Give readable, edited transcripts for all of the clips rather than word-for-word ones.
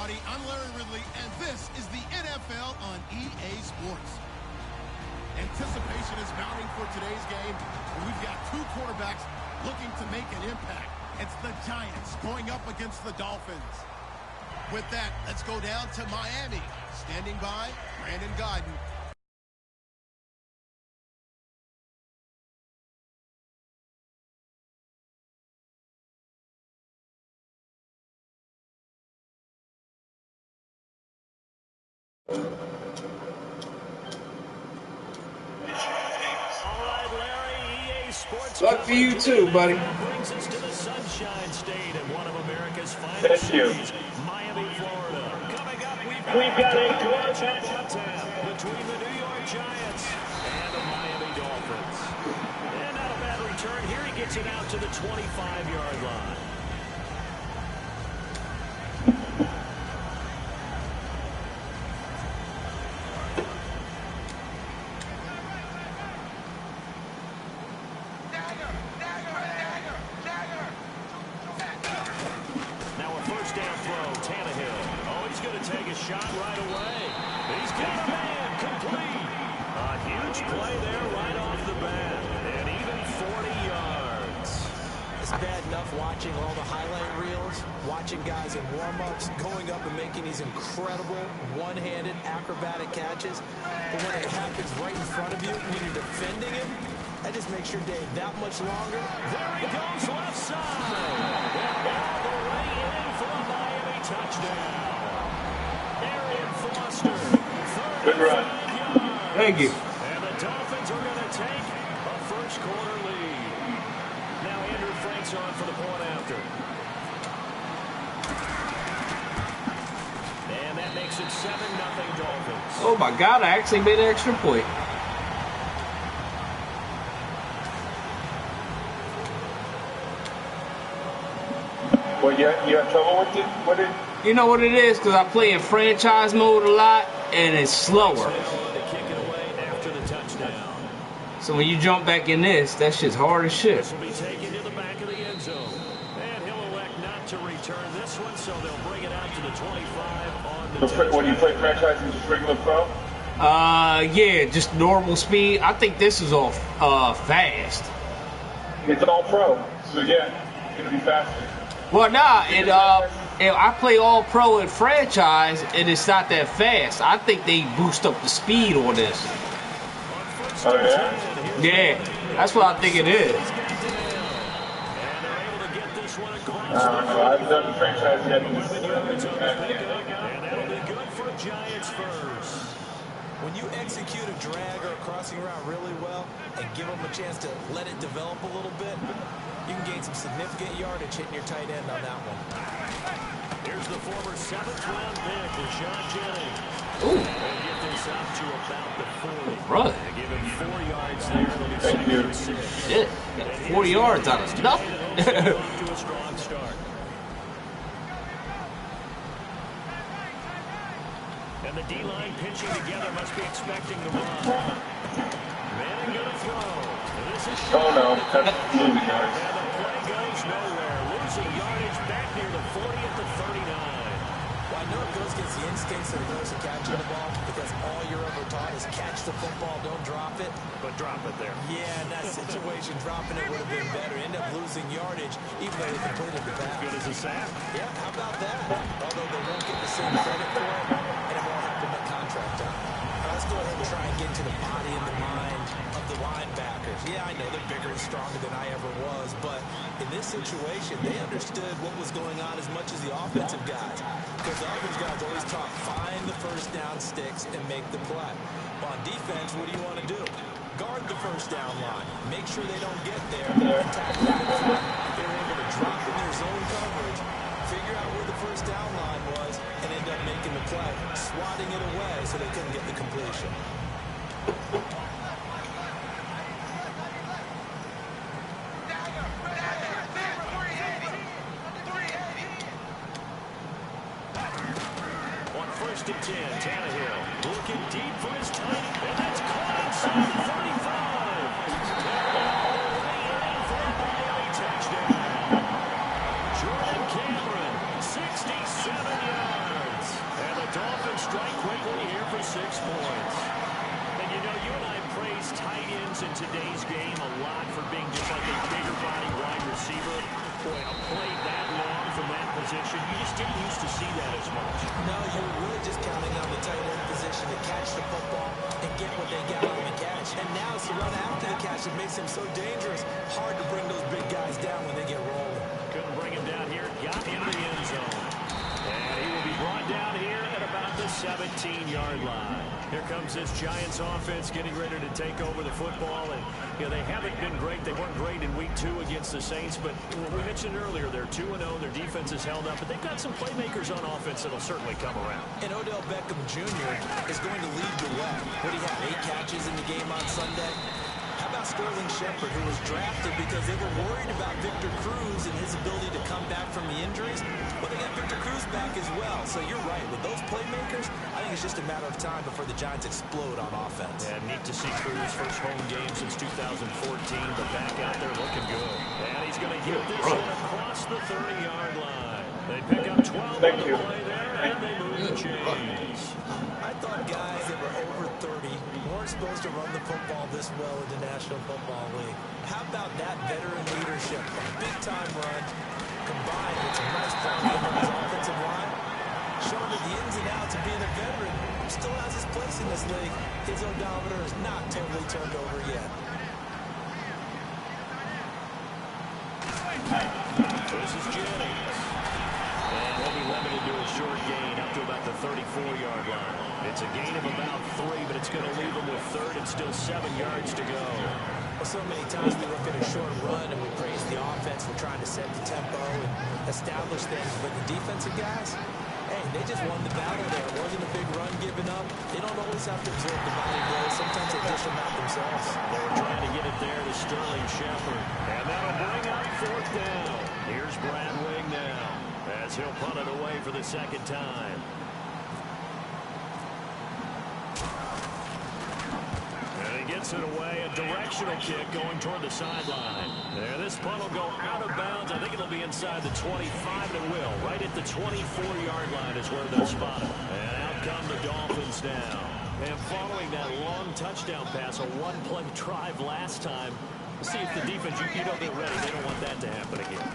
everybody. I'm Larry Ridley, and this is the NFL on EA Sports. Anticipation is mounting for today's game, and we've got two quarterbacks looking to make an impact. It's the Giants going up against the Dolphins. With that, let's go down to Miami. Standing by, Brandon Godden. Luck for you too, buddy. Brings us to the Sunshine State and one of America's finest cities, Miami, Florida. Coming up, we've got a matchup between the New York Giants and the Miami Dolphins. And not a bad return here. He gets it out to the 25-yard line. Shot right away. He's got a man complete. A huge play there right off the bat. And even 40 yards. It's bad enough watching all the highlight reels, watching guys in warm-ups, going up and making these incredible one-handed acrobatic catches. But when it happens right in front of you when you're defending him, that just makes your day that much longer. There he goes left side. And all the way in for a Miami touchdown. Good run. Thank you. And the Dolphins are going to take a first quarter lead. Now Andrew Frank's on for the point after. And that makes it 7-0 Dolphins. Oh my God, I actually made an extra point. Well, you have trouble with it? What did? You know what it is? Because I play in franchise mode a lot, and it's slower. To kick it away after the touchdown. So when you jump back in this, that shit's hard as shit. This will be taken to the back of the end zone. And he'll elect not to return this one, so they'll bring it out to the 25 on the touchdown. When you play franchise and just regular pro? Yeah, just normal speed. I think this is all fast. It's all pro, so yeah, it's gonna be faster. Well, nah, I play all pro in franchise, and it's not that fast. I think they boost up the speed on this. Oh yeah? Yeah, that's what I think it is. I've done the franchise yet. And that'll be good for Giants first. When you execute a drag or a crossing route really well and give them a chance to let it develop a little bit, you can gain some significant yardage hitting your tight end on that one. Here's the former 7th-round pick, Rashawn Jennings. Ooh. They get this up to about the 40. Right. They give him 4 yards there. They'll be second and 6. Shit, got 40 yards out of nothing. Off to a strong start. And the D-line pinching together must be expecting the run. Manning going to throw. This is Oh no, that's losing yards. And the play goes nowhere. Losing yardage back near the 40 at the 39. Well, I know it goes against the instincts of those who catching the ball because all you're ever taught is catch the football, don't drop it. But drop it there. Yeah, in that situation, dropping it would have been better. End up losing yardage, even though they completed the pass. Good as a sack. Yeah, how about that? Although they won't get the same credit for it, and it won't help them at contract time. Now, let's go ahead and try and get to the body and the mind of the linebackers. Yeah, I know they're bigger and stronger than I ever was, but in this situation, they understood what was going on as much as the offensive guys. Because the offensive guys always talk, find the first down sticks and make the play. On defense, what do you want to do? Guard the first down line. Make sure they don't get there. Attack them in front. They were able to drop in their zone coverage, figure out where the first down line was, and end up making the play, swatting it away so they couldn't get the completion. On 1st and 10, Tannehill looking deep for his tight end, and that's caught inside the 35. For a Miami touchdown. Jordan Cameron, 67 yards. today's game a lot for being just like a bigger body wide receiver. Boy, a play that long from that position, you just didn't used to see that as much. No, you were really just counting on the tight end position to catch the football and get what they got on the catch. And now it's the run after the catch that makes him so dangerous. Hard to bring those big guys down when they get rolling. Couldn't bring him down here. Got into the end zone. And he will be brought down here at about the 17-yard line. Here comes this Giants offense getting ready to take over the football. And, you know, they haven't been great. They weren't great in week 2 against the Saints. But we mentioned earlier, they're 2-0. Their defense is held up. But they've got some playmakers on offense that will certainly come around. And Odell Beckham Jr. is going to lead the way. What do you have, 8 catches in the game on Sunday? How about Sterling Shepard, who was drafted because they were worried about Victor Cruz and his ability to come back from the injuries? Well, they got Victor Cruz back as well. So you're right. With those playmakers, I think it's just a matter of time before the Giants explode on offense. And neat to see Cruz first home game since 2014, but back out there looking good. And he's going to get this one across the 30-yard line. They pick up 12 on the play there, and they move the chains. I thought guys that were over 30 weren't supposed to run the football this well in the National Football League. How about that veteran leadership? A big-time run combined with some nice blocking on his offensive line, showing that the ins and outs of being a veteran still has his place in this league. His odometer is not totally turned over yet. This is Jennings. And he'll be limited to a short gain up to about the 34-yard line. It's a gain of about 3, but it's going to leave him with 3rd and still 7 yards to go. Well, so many times we look at a short run and we praise the offense for trying to set the tempo and establish things. But the defensive guys, hey, they just won the battle there. It wasn't a big run given up. They don't always have to absorb the body blows. Sometimes they dish them out themselves. They were trying to get it there to Sterling Shepard. And that'll bring up 4th down. Here's Brad Wing now as he'll punt it away for the 2nd time. Gets it away, a directional kick going toward the sideline. There, this punt will go out of bounds. I think it'll be inside the 25, and it will. Right at the 24-yard line is where they'll spot it. And out come the Dolphins now. And following that long touchdown pass, a one-play drive last time. We'll see if the defense, you know they're ready. They don't want that to happen again.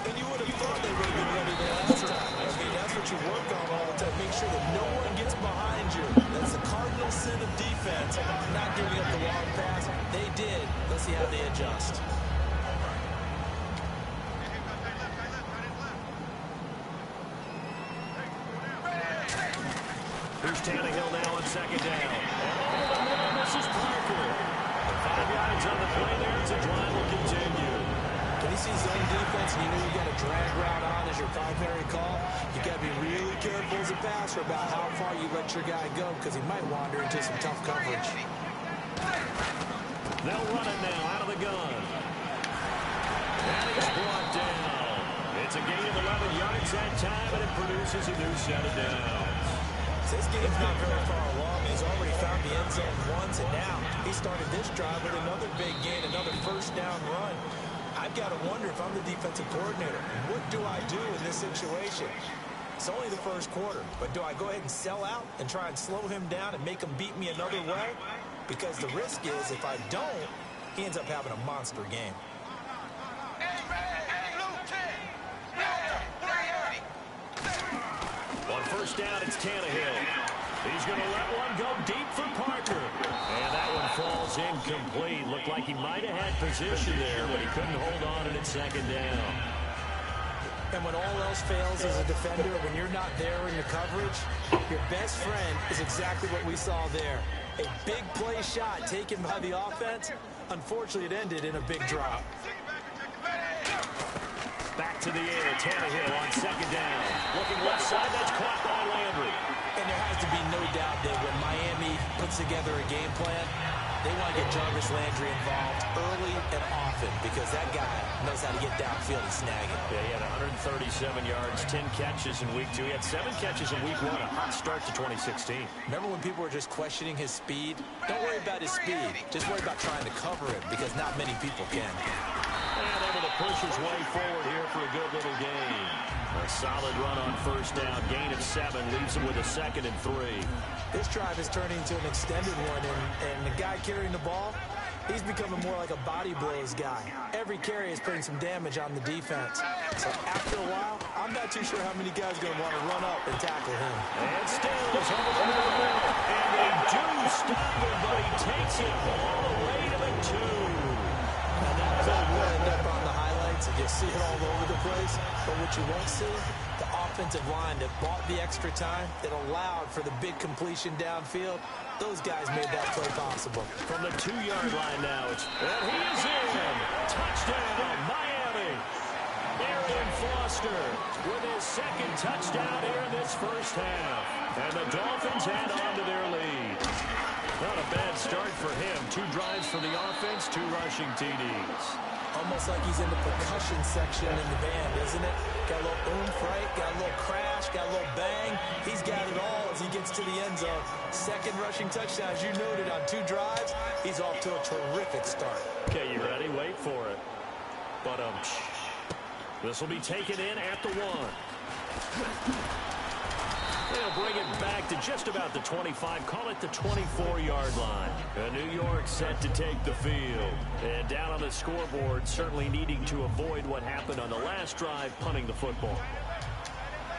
And you would have thought they would have been ready the last time. I mean, that's what you work on all the time. Make sure that no one gets behind you. That's the cardinal sin of defense, not giving up the long pass. They did. Let's see how they adjust. Here's Tannehill now on 2nd down. And this is Parker. 5 yards on the play there as the drive will continue. When he sees zone defense and you know you got a drag route on as your primary call, you got to be really careful as a passer about how far you let your guy go because he might wander into some tough coverage. They'll run it now out of the gun. And he's brought down. It's a gain of 11 yards that time, and it produces a new set of downs. This game's not very far along. He's already found the end zone once, and now he started this drive with another big gain, another 1st down run. I've got to wonder if I'm the defensive coordinator. What do I do in this situation? It's only the 1st quarter, but do I go ahead and sell out and try and slow him down and make him beat me another way? Because the risk is if I don't, he ends up having a monster game. On 1st down, it's Tannehill. He's going to let one go deep for Parker. And that one falls incomplete. Looked like he might have had position there, but he couldn't hold on and it's 2nd down. And when all else fails as a defender, when you're not there in your coverage, your best friend is exactly what we saw there. A big play shot taken by the offense. Unfortunately, it ended in a big drop. Back to the air, Tannehill on 2nd down. Looking left side, that's caught by Landry. And there has to be no doubt that when Miami puts together a game plan, they want to get Jarvis Landry involved early and often because that guy knows how to get downfield and snag it. Yeah, he had 137 yards, 10 catches in week 2. He had 7 catches in week 1, a hot start to 2016. Remember when people were just questioning his speed? Don't worry about his speed. Just worry about trying to cover him because not many people can. And able to push his way forward here for a good little gain. A solid run on 1st down. Gain of 7 leaves him with a 2nd and 3. This drive is turning into an extended one, and the guy carrying the ball, He's becoming more like a body blows guy. Every carry is putting some damage on the defense. So after a while, I'm not too sure how many guys are going to want to run up and tackle him. And Stills over the middle. And they do stop him, but he takes it all the way to the 2. And that's how we'll end up on the highlights, and you'll see it all over the place. But what you won't see, the offensive line that bought the extra time, that allowed for the big completion downfield, those guys made that play possible. From the 2-yard line now, and he is in. Touchdown, Miami. Arian Foster with his second touchdown here in this first half. And the Dolphins add on to their lead. Not a bad start for him. 2 drives for the offense, 2 rushing TDs. Almost like he's in the percussion section in the band, isn't it? Got a little oomph, right? Got a little crash, got a little bang. He's got it all as he gets to the end zone. Second rushing touchdown, as you noted, on 2 drives. He's off to a terrific start. Okay, you ready? Wait for it. But this will be taken in at the 1. They'll bring it back to just about the 25, call it the 24-yard line. And New York set to take the field. And down on the scoreboard, certainly needing to avoid what happened on the last drive, punting the football.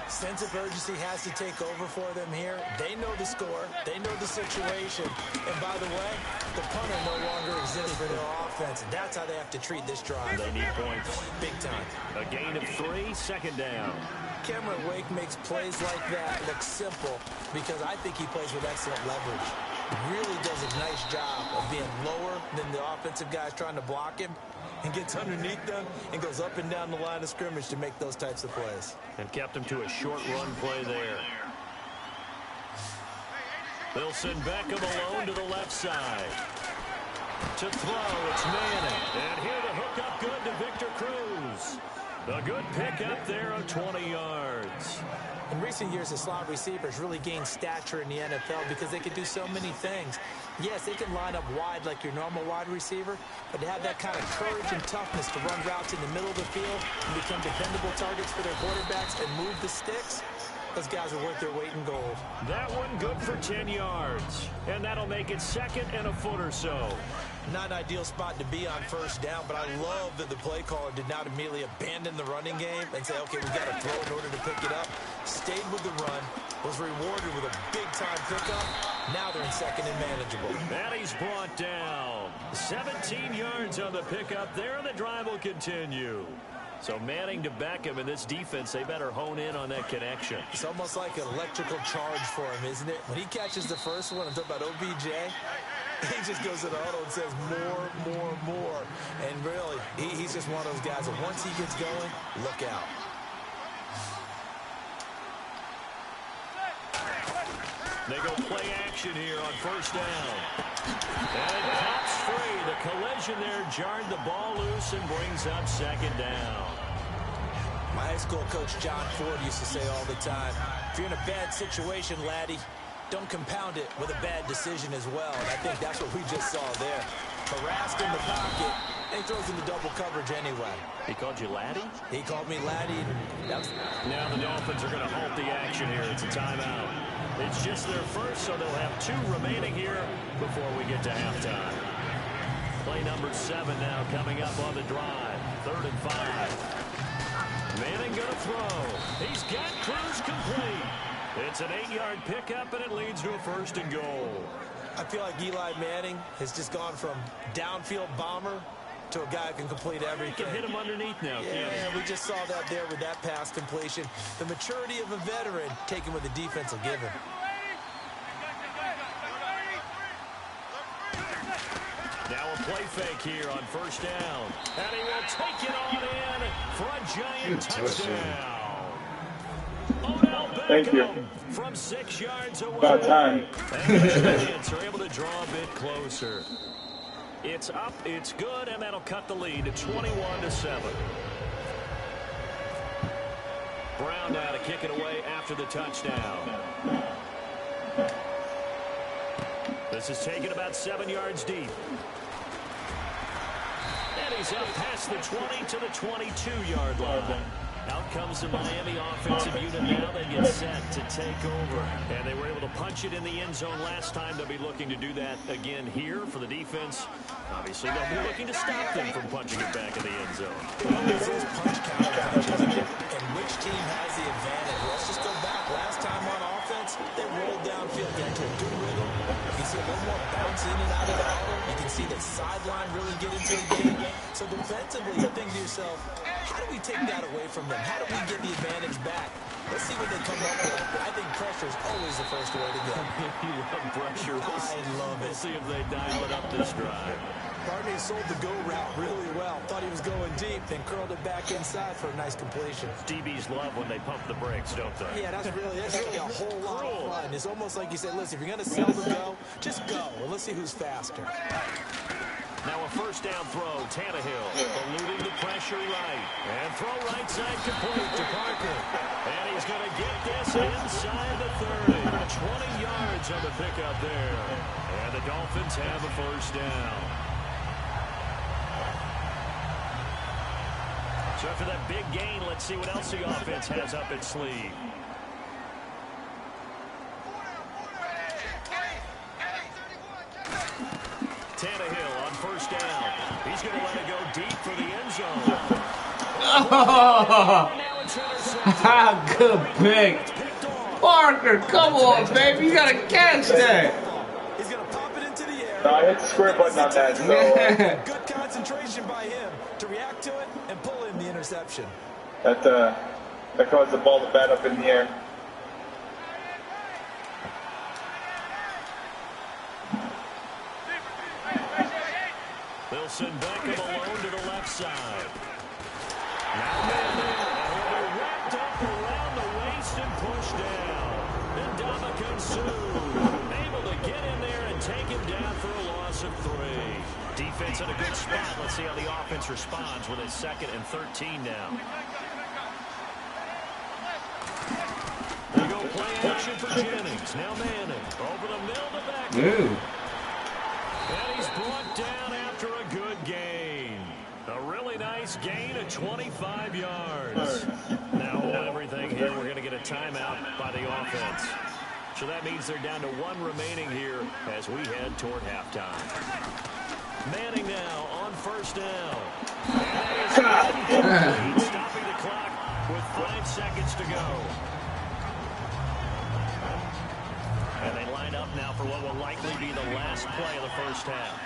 Sense of urgency has to take over for them here. They know the score. They know the situation. And by the way, the punter no longer exists for their offense. And that's how they have to treat this drive. They need points. Big time. A gain of 3, second down. Cameron Wake makes plays like that look simple because I think he plays with excellent leverage. Really does a nice job of being lower than the offensive guys trying to block him and gets underneath them and goes up and down the line of scrimmage to make those types of plays. And kept him to a short run play there. They'll send Beckham alone to the left side. To throw, it's Manning. And here to hook up good to Victor Cruz. A good pickup there of 20 yards. In recent years, the slot receivers really gained stature in the NFL because they can do so many things. Yes, they can line up wide like your normal wide receiver, but to have that kind of courage and toughness to run routes in the middle of the field and become dependable targets for their quarterbacks and move the sticks, those guys are worth their weight in gold. That one good for 10 yards. And that'll make it second and a foot or so. Not an ideal spot to be on first down, but I love that the play caller did not immediately abandon the running game and say, okay, we've got to throw in order to pick it up. Stayed with the run, was rewarded with a big-time pickup. Now they're in second and manageable. And he's brought down. 17 yards on the pickup there, and the drive will continue. So Manning to Beckham in this defense, they better hone in on that connection. It's almost like an electrical charge for him, isn't it? When he catches the first one, I'm talking about OBJ, he just goes to the huddle and says more. And really, he's just one of those guys that once he gets going, look out. They go play action here on first down. And it pops free. The collision there jarred the ball loose and brings up second down. My high school coach, John Ford, used to say all the time, if you're in a bad situation, laddie, don't compound it with a bad decision as well. And I think that's what we just saw there. Harassed in the pocket, and he throws into double coverage anyway. He called you laddie? He called me laddie. Now the Dolphins are going to halt the action here. It's a timeout. It's just their first, so they'll have 2 remaining here before we get to halftime. Play number 7 now coming up on the drive. 3rd and 5. Manning going to throw. He's got Cruz complete. It's an 8-yard pickup, and it leads to a 1st and goal. I feel like Eli Manning has just gone from downfield bomber to a guy who can complete everything. He can hit him underneath now, can't he? We just saw that there with that pass completion. The maturity of a veteran taken with the defense will give him. Now a play fake here on first down. And he will take it on in for a giant touchdown. Thank you. From 6 yards away. About time. And the Giants are able to draw a bit closer. It's up, it's good, and that'll cut the lead to 21-7. Brown now to kick it away after the touchdown. This is taken about 7 yards deep. And he's up past the 20 to the 22-yard line. Out comes the Miami offensive unit now. They get set to take over. And they were able to punch it in the end zone last time. They'll be looking to do that again here for the defense. Obviously, they'll be looking to stop them from punching it back in the end zone. Well, this is punch counter punches, and which team has the advantage? Let's just go back. Last time on offense, they rolled downfield, got into a good rhythm. You can see a little more bounce in and out of the huddle. You can see the sideline really get into the game. So defensively, you think to yourself, how do we take that away from them? How do we get the advantage back? Let's see what they come up with. I think pressure is always the first way to go. You love pressure. I love it. We'll see if they dial it up this drive. Barney sold the go route really well. Thought he was going deep, then curled it back inside for a nice completion. DBs love when they pump the brakes, don't they? Yeah, that's really a whole lot of fun. It's almost like you said, listen, if you're going to sell the go, just go. And let's see who's faster. Now a first down throw. Tannehill eluding the pressure right. And throw right side complete to Parker. And he's going to get this inside the 30. 20 yards on the pickup there. And the Dolphins have a first down. So after that big gain, let's see what else the offense has up its sleeve. Tannehill on first down. He's going to let it go deep for the end zone. Oh, good pick. Parker, come on, baby. You got to catch that. He's going to pop it into the air. No, I hit the square button on that. So, Good concentration by him to react to it and pull in the interception. that caused the ball to bat up in the air. They'll send Beckham alone to the left side. Now they're wrapped up around the waist and pushed down. And Ndamukong Suh able to get in there and take him down for a loss of 3. Defense in a good spot. Let's see how the offense responds with a 2nd and 13 now. They go play action for Jennings. Now Manning over the middle to Beckham. And he's brought down after a good gain. A really nice gain of 25 yards. Now on everything here, we're going to get a timeout by the offense. So that means they're down to 1 remaining here as we head toward halftime. Manning now on first down. And stopping the clock with 5 seconds to go. And they line up now for what will likely be the last play of the first half.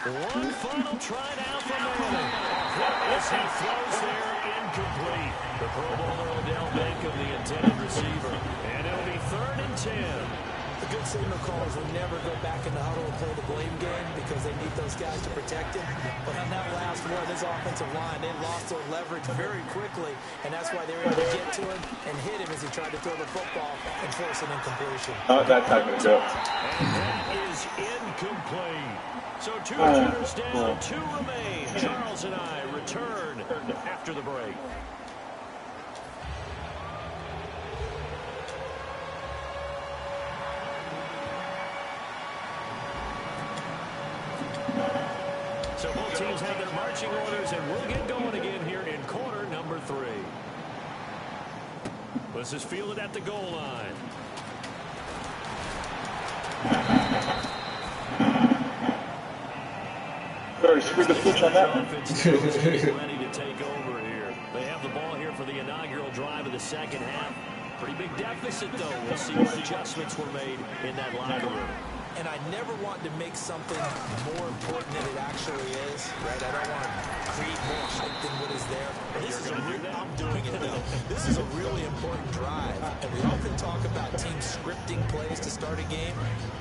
One final try now for Manning. As he throws there, incomplete. The Pro Bowler Odell Beckham, the intended receiver. And it'll be 3rd and 10. The good signal callers will never go back in the huddle and play the blame game because they need those guys to protect him. But on that last one, this offensive line, they lost their leverage very quickly, and that's why they were able to get to him and hit him as he tried to throw the football and force an incompletion. Oh, that's not going to go. And that is incomplete. So 2 runners down, 2 remain. Charles and I return after the break. So both teams have their marching orders, and we'll get going again here in quarter number 3. This is fielded at the goal line. Sorry, screw the switch on that one. Ready to take over here. They have the ball here for the inaugural drive of the second half. Pretty big deficit, though. We'll see what adjustments were made in that locker room. And I never want to make something more important than it actually is, right? I don't want to create more hype than what is there. I'm doing it, though. This is a really important drive. And we often talk about teams scripting plays to start a game.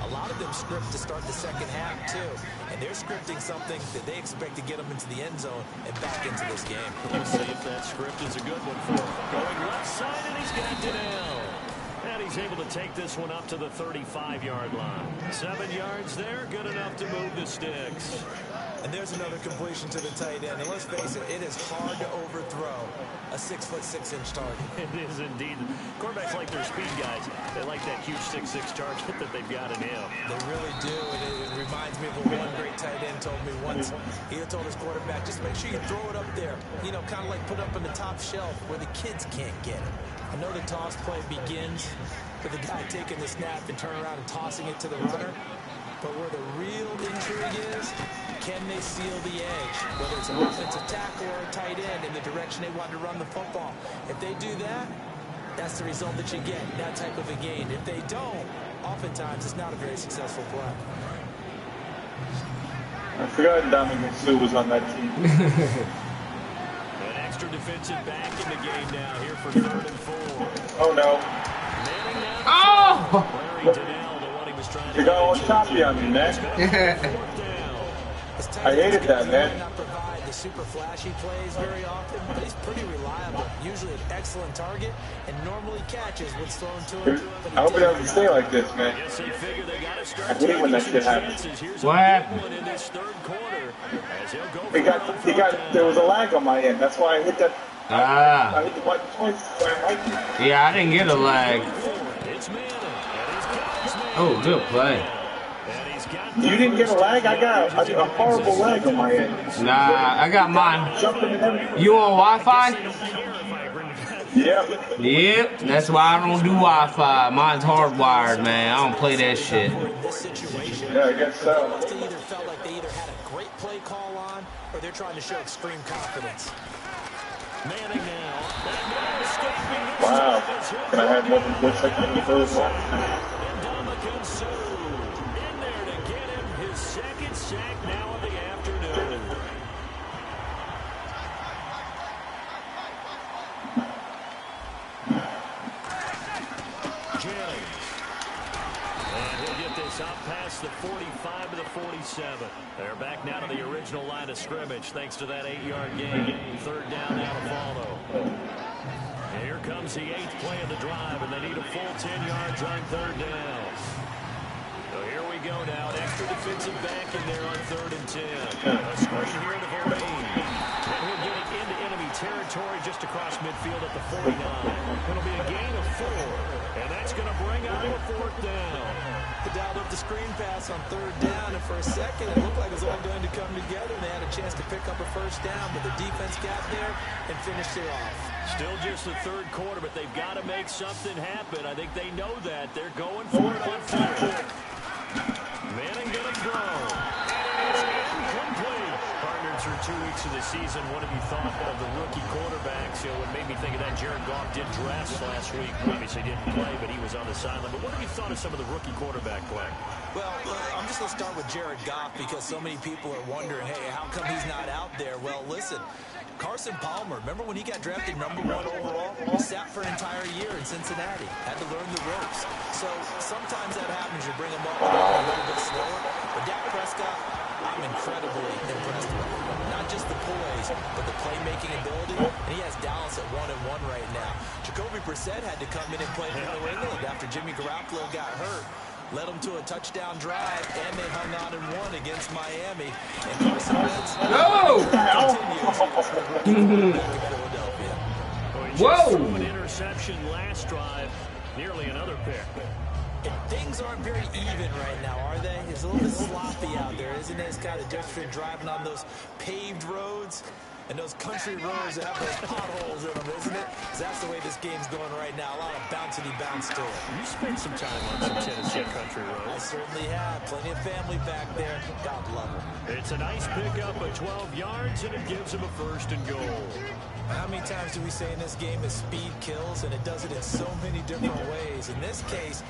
A lot of them script to start the second half, too. And they're scripting something that they expect to get them into the end zone and back into this game. We'll see if that script is a good one for him. Going left side, and he's got it down. And he's able to take this one up to the 35-yard line. 7 yards there, good enough to move the sticks. And there's another completion to the tight end. And let's face it, it is hard to overthrow a 6'6" target. It is indeed. Quarterbacks like their speed guys. They like that huge 6'6" target that they've got in him. They really do. And it reminds me of what one great tight end told me once. He told his quarterback, just make sure you throw it up there. You know, kind of like put up on the top shelf where the kids can't get it. I know the toss play begins with the guy taking the snap and turning around and tossing it to the runner. But where the real intrigue is, can they seal the edge? Whether it's an offensive tackle or a tight end in the direction they want to run the football. If they do that, that's the result that you get, that type of a gain. If they don't, oftentimes it's not a very successful play. I forgot Dominic Sue was on that team. An extra defensive back in the game now here for 3rd and 4. Oh no. Oh! Larry Donnell. You got all choppy on me, man. I hated that, man. Not provide the super flashy plays very often, but he's pretty reliable. Usually an excellent target, and normally catches what's thrown to him. I hope it doesn't stay like this, man. I hate when that shit happens. What happened? There was a lag on my end. That's why I hit that. I hit the button twice. Yeah, I didn't get a lag. Oh, good play. You didn't get a lag? I got a horrible lag on my end. Nah, I got mine. Jumping and everything. You on Wi-Fi? Yep. Yep, that's why I don't do Wi-Fi. Mine's hardwired, man. I don't play that shit. Yeah, I guess so. They either felt like they either had a great play call on, or they're trying to show extreme confidence. Manning now. Wow. Can I have more than 4 seconds in the first one? In there to get him his 2nd sack now of the afternoon. Jennings. And he'll get this up past the 45 to the 47. They're back now to the original line of scrimmage thanks to that 8-yard gain. 3rd down now to follow. And here comes the 8th play of the drive, and they need a full 10 yards on 3rd down. So here we go now. An extra defensive back in there on 3rd and 10. A screen here to Vereen. And he'll get it into enemy territory just across midfield at the 49. It'll be a gain of 4. And that's going to bring up a 4th down. They dialed up the screen pass on 3rd down, and for a second it looked like it was all going to come together, and they had a chance to pick up a 1st down, but the defense got there and finished it off. Still just the 3rd quarter, but they've got to make something happen. I think they know that. They're going for it on 4th. Manning going to throw. It's incomplete. Partners through 2 weeks of the season. What have you thought of the rookie quarterbacks? You know, what made me think of that, Jared Goff did dress last week. Obviously didn't play, but he was on the sideline. But what have you thought of some of the rookie quarterback play? Well, I'm just going to start with Jared Goff because so many people are wondering, hey, how come he's not out there? Well, listen, Carson Palmer, remember when he got drafted #1 overall? He sat for an entire year in Cincinnati, had to learn the ropes. So sometimes that happens. You bring him up a little bit slower. But Dak Prescott, I'm incredibly impressed with him. Not just the poise, but the playmaking ability. And he has Dallas at 1-1 right now. Jacoby Brissett had to come in and play for New England after Jimmy Garoppolo got hurt. Led them to a touchdown drive, and they hung on and won against Miami. And Carson Wentz continues. Whoa! An interception last drive, nearly another pick. And things aren't very even right now, are they? It's a little bit sloppy out there, isn't it? It's kind of different between driving on those paved roads and those country roads that have those potholes in them, isn't it? 'Cause that's the way this game's going right now. A lot of bouncy-bounce to it. You spent some time on some Tennessee country roads. I certainly have. Plenty of family back there. God love them. It's a nice pickup of 12 yards, and it gives him a 1st and goal. How many times do we say in this game that speed kills, and it does it in so many different ways? In this case,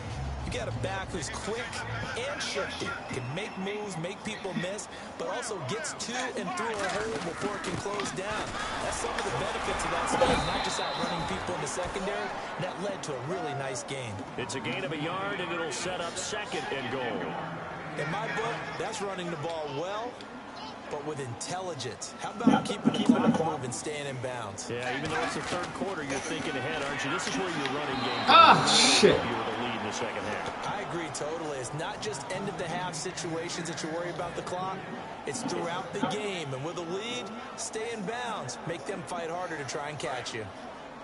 you got a back who's quick and shifty, can make moves, make people miss, but also gets to and through a hole before it can close down. That's some of the benefits of that speed, not just outrunning people in the secondary. That led to a really nice game. It's a gain of a yard, and it'll set up 2nd and goal. In my book, that's running the ball well but with intelligence. How about keeping the clock moving, staying in bounds? Yeah, even though it's the third quarter, you're thinking ahead, aren't you? This is where your running game shit. you with the lead in the second half. I agree totally. It's not just end-of-the-half situations that you worry about the clock. It's throughout the game. And with a lead, stay in bounds. Make them fight harder to try and catch you.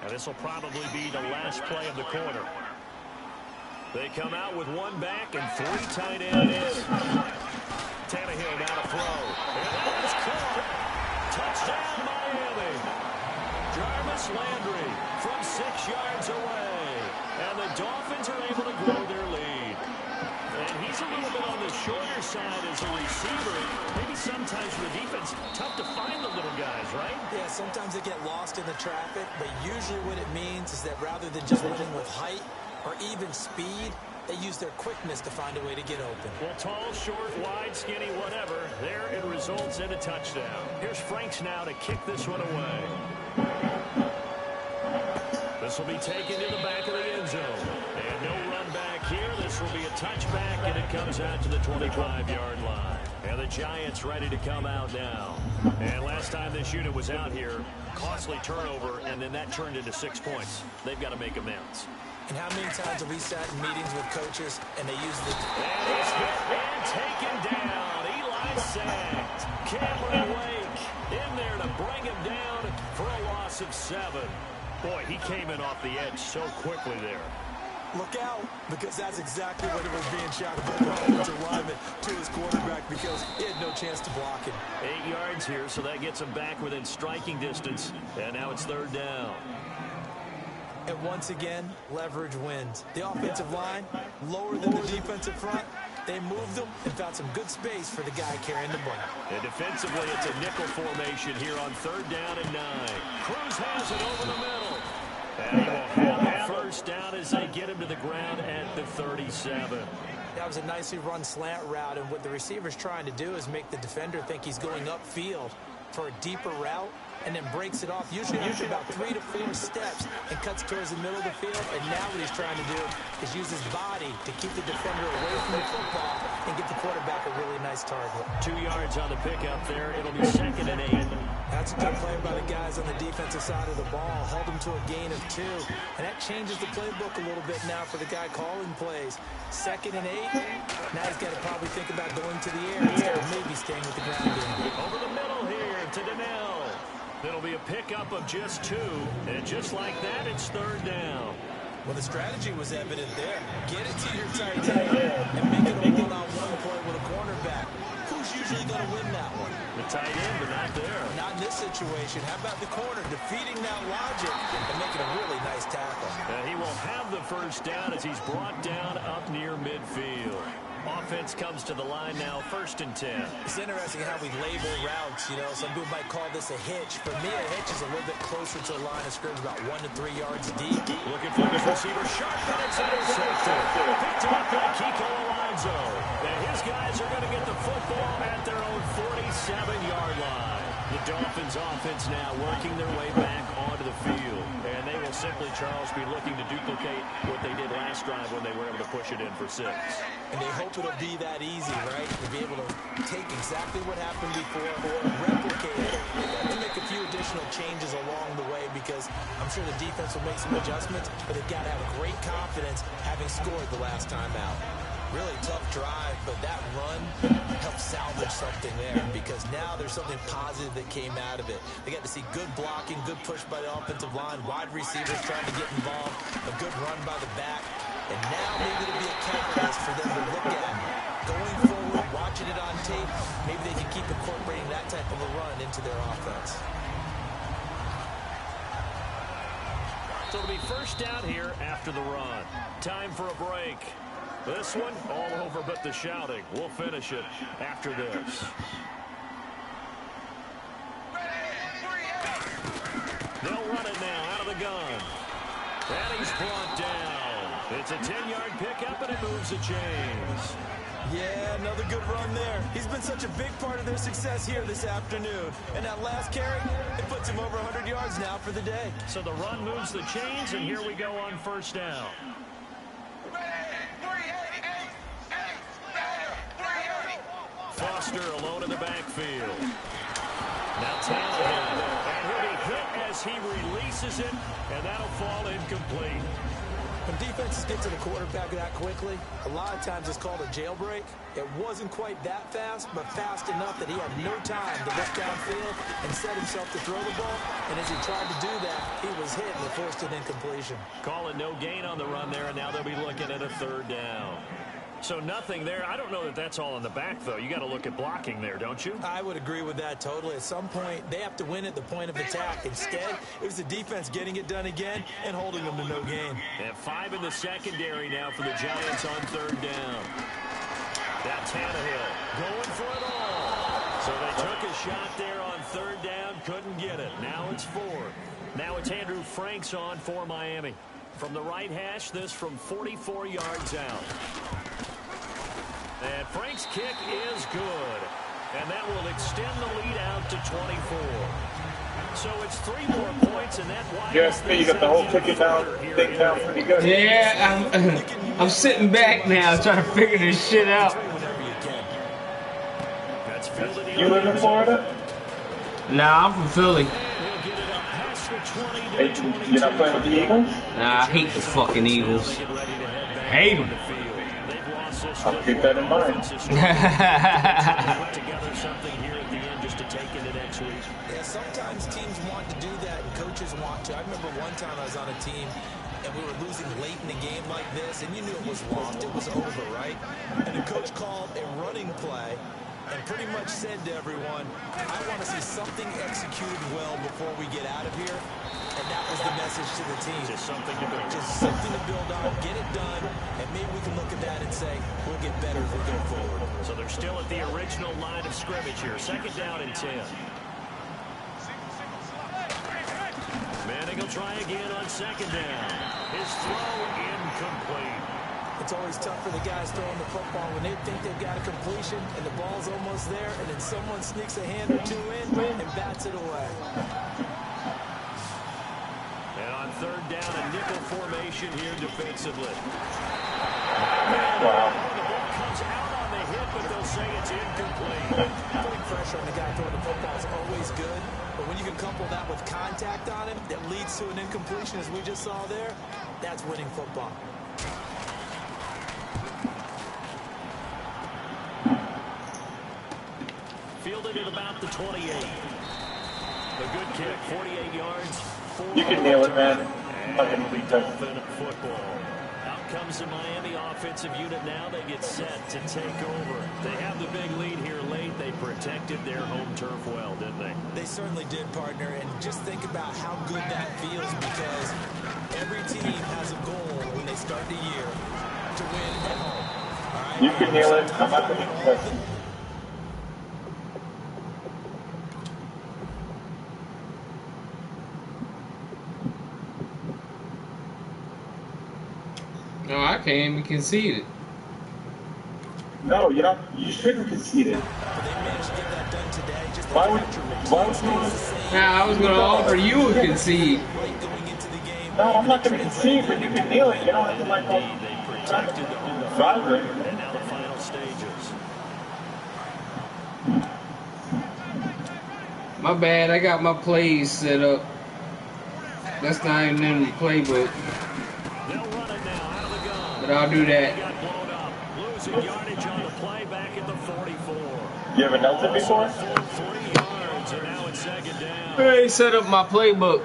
And this will probably be the last play of the quarter. They come out with one back and 3 tight ends. Tannehill now to throw. And that is caught. Touchdown, Miami. Jarvis Landry from 6 yards away. And the Dolphins are able to grow their lead. And he's a little bit on the shorter side as a receiver. Maybe sometimes for the defense, tough to find the little guys, right? Yeah, sometimes they get lost in the traffic, but usually what it means is that rather than just running with height or even speed, they use their quickness to find a way to get open. Well, tall, short, wide, skinny, whatever, there it results in a touchdown. Here's Franks now to kick this one away. This will be taken to the back of the end zone. And no run back here. This will be a touchback, and it comes out to the 25-yard line. And the Giants ready to come out now. And last time this unit was out here, costly turnover, and then that turned into 6 points. They've got to make amends. And how many times have we sat in meetings with coaches and they use the... And he's hit and taken down. Eli sacked. Cameron Wake in there to bring him down for a loss of 7. Boy, he came in off the edge so quickly there. Look out, because that's exactly what it was being shouted by the offensive lineman to his quarterback because he had no chance to block him. 8 yards here, so that gets him back within striking distance. And now it's 3rd down. And once again, leverage wins. The offensive line, lower than the defensive front, they moved them and found some good space for the guy carrying the ball. And defensively, it's a nickel formation here on 3rd down and 9. Cruz has it over the middle. And he will have a first down as they get him to the ground at the 37. That was a nicely run slant route, and what the receiver's trying to do is make the defender think he's going upfield for a deeper route, and then breaks it off, usually after about 3 to 4 steps, and cuts towards the middle of the field. And now what he's trying to do is use his body to keep the defender away from the football and get the quarterback a really nice target. 2 yards on the pickup there. It'll be 2nd and 8. That's a good play by the guys on the defensive side of the ball. Held him to a gain of 2. And that changes the playbook a little bit now for the guy calling plays. 2nd and 8. Now he's got to probably think about going to the air instead of maybe staying with the ground game. Over the middle here to Donnell. It'll be a pickup of just 2. And just like that, it's 3rd down. Well, the strategy was evident there. Get it to your tight end and make it a one-on-one play with a cornerback. Who's usually going to win that one? The tight end, but not there. Not in this situation. How about the corner defeating that logic and making a really nice tackle? And he will have the first down as he's brought down up near midfield. Offense comes to the line now, 1st and 10. It's interesting how we label routes. You know, some people might call this a hitch. For me, a hitch is a little bit closer to the line of scrimmage, about 1 to 3 yards deep. Looking for his receiver, sharp, and it's intercepted. Picked off by Kiko Alonso. And his guys are going to get the football at their own 47-yard line. The Dolphins offense now working their way back onto the field. And they will simply, Charles, be looking to duplicate what they did last drive when they were able to push it in for 6. And they hope it'll be that easy, right? To be able to take exactly what happened before, replicate it. They have to make a few additional changes along the way because I'm sure the defense will make some adjustments, but they've got to have great confidence having scored the last time out. Really tough drive, but that run helped salvage something there because now there's something positive that came out of it. They got to see good blocking, good push by the offensive line, wide receivers trying to get involved, a good run by the back, and now maybe it'll be a catalyst for them to look at going forward, watching it on tape. Maybe they can keep incorporating that type of a run into their offense. So it'll be 1st down here after the run. Time for a break. This one, all over but the shouting. We'll finish it after this. They'll run it now out of the gun. And he's brought down. It's a 10-yard pickup, and it moves the chains. Yeah, another good run there. He's been such a big part of their success here this afternoon. And that last carry, it puts him over 100 yards now for the day. So the run moves the chains, and here we go on 1st down. monster alone in the backfield. Now Tannehill, and he'll be hit as he releases it, and that'll fall incomplete. When defenses get to the quarterback that quickly, a lot of times it's called a jailbreak. It wasn't quite that fast, but fast enough that he had no time to look downfield and set himself to throw the ball. And as he tried to do that, he was hit and forced an incompletion. Calling no gain on the run there, and now they'll be looking at a third down. So nothing there. I don't know that that's all in the back, though. You got to look at blocking there, don't you? I would agree with that totally. At some point, they have to win at the point of attack. Instead, it was the defense getting it done again and holding them to no gain. And 5 in the secondary now for the Giants on third down. Now Tannehill going for it all. So they took a shot there on third down, couldn't get it. Now it's 4. Now it's Andrew Franks on for Miami. From the right hash, this from 44 yards out. And Frank's kick is good. And that will extend the lead out to 24. So it's 3 more points, and that widens. Yeah, you got the whole ticket down, thing down pretty good. Yeah, I'm sitting back now trying to figure this shit out. You live in Florida? Nah, I'm from Philly. Hey, you're not playing with the Eagles? Nah, I hate the fucking Eagles. Hate them. I'll keep that in mind. Yeah, sometimes teams want to do that and coaches want to. I remember one time I was on a team and we were losing late in the game like this, and you knew it was lost, it was over, right? And the coach called a running play and pretty much said to everyone, I want to see something executed well before we get out of here. And that was the message to the team. Just something to build. Just something to build on, get it done, and maybe we can look at that and say, we'll get better as we go forward. So they're still at the original line of scrimmage here. Second down and 10. Manning will try again on second down. His throw incomplete. It's always tough for the guys throwing the football when they think they've got a completion and the ball's almost there, and then someone sneaks a hand or two in and bats it away. And on third down, a nickel formation here defensively. Wow. The ball comes out on the hit, but they'll say it's incomplete. Putting pressure on the guy throwing the football is always good, but when you can couple that with contact on him that leads to an incompletion, as we just saw there, that's winning football. Fielded at about the 28. A good kick, 48 yards. You can nail it, man. Dolphin football. Out comes the Miami offensive unit now. They get set to take over. They have the big lead here late. They protected their home turf well, didn't they? They certainly did, partner. And just think about how good that feels, because every team has a goal when they start the year to win at home. All right? You can nail it. I'm not going to contest it. No, I can't even concede it. No, you're not. You shouldn't concede it. Why would you? Now, I was going to offer you a concede. No, I'm not going to concede, but you can nail it. You don't have to like go vibrate. And now the final stages. My bad, I got my plays set up. That's not even in the playbook. They'll run it now out of the gun. But I'll do that. Got blown up. Losing yardage on the play back at the 44. You ever knelt it before? 40 yards, and now it's second down. I ain't set up my playbook.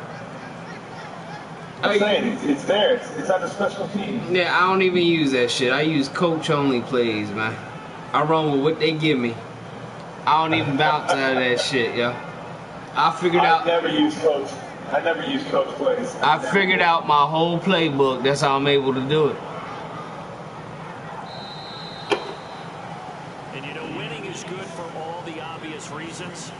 I'm saying, it's there. It's on the special team. Yeah, I don't even use that shit. I use coach-only plays, man. I run with what they give me. I don't even bounce out of that shit, yo. I never use coach. I never use coach plays. I figured out my whole playbook. That's how I'm able to do it. And you know, winning is good for all the obvious reasons.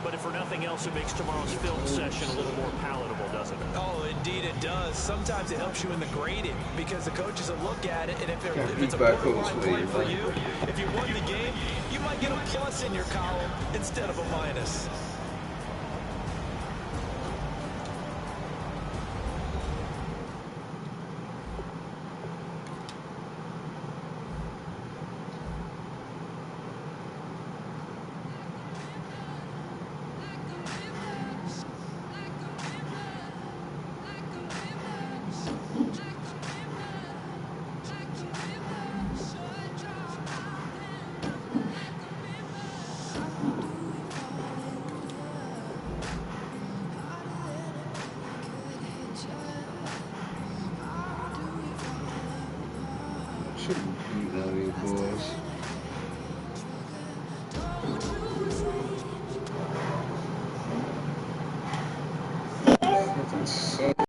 But if for nothing else, it makes tomorrow's film session a little more palatable, doesn't it? Oh, indeed it does. Sometimes it helps you in the grading because the coaches will look at it, and if it's a borderline play for you, if you won the game, you might get a plus in your column instead of a minus. Love you, boys.